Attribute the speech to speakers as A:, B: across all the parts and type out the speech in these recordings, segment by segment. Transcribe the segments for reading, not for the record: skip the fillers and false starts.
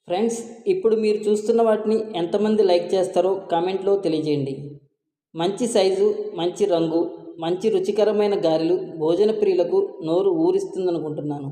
A: Friends, ఇప్పుడు మీరు చూస్తున్న వాటిని ఎంతమంది లైక్ చేస్తారో కామెంట్లో తెలియజేయండి. మంచి సైజు, మంచి రంగు, మంచి రుచికరమైన గారెలు భోజన ప్రియులకు నోరు ఊరిస్తుందనుకుంటున్నాను.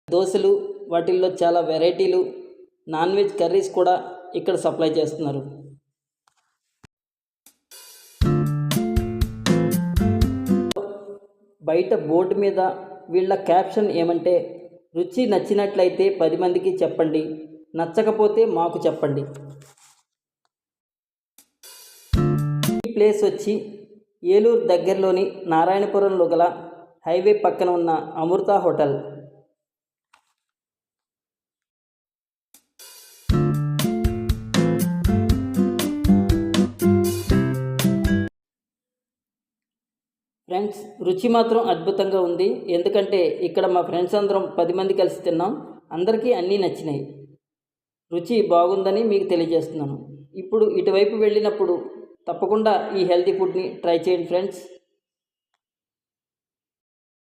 A: దోశలు, వాటిల్లో చాలా వెరైటీలు, నాన్ వెజ్ కర్రీస్ కూడా ఇక్కడ సప్లై చేస్తున్నారు. బయట బోర్డు మీద వీళ్ళ క్యాప్షన్ ఏమంటే, రుచి నచ్చినట్లయితే 10 మందికి చెప్పండి, నచ్చకపోతే మాకు చెప్పండి. ఈ ప్లేస్ వచ్చి ఏలూరు దగ్గరలోని నారాయణపురంలో గల హైవే పక్కన ఉన్న అమృత హోటల్. ఫ్రెండ్స్, రుచి మాత్రం అద్భుతంగా ఉంది. ఎందుకంటే ఇక్కడ మా ఫ్రెండ్స్ అందరం 10 మంది కలిసి తిన్నాం. అందరికీ అన్నీ నచ్చినాయి. రుచి బాగుందని మీకు తెలియజేస్తున్నాను. ఇప్పుడు ఇటువైపు వెళ్ళినప్పుడు తప్పకుండా ఈ హెల్తీ ఫుడ్ని ట్రై చేయండి ఫ్రెండ్స్.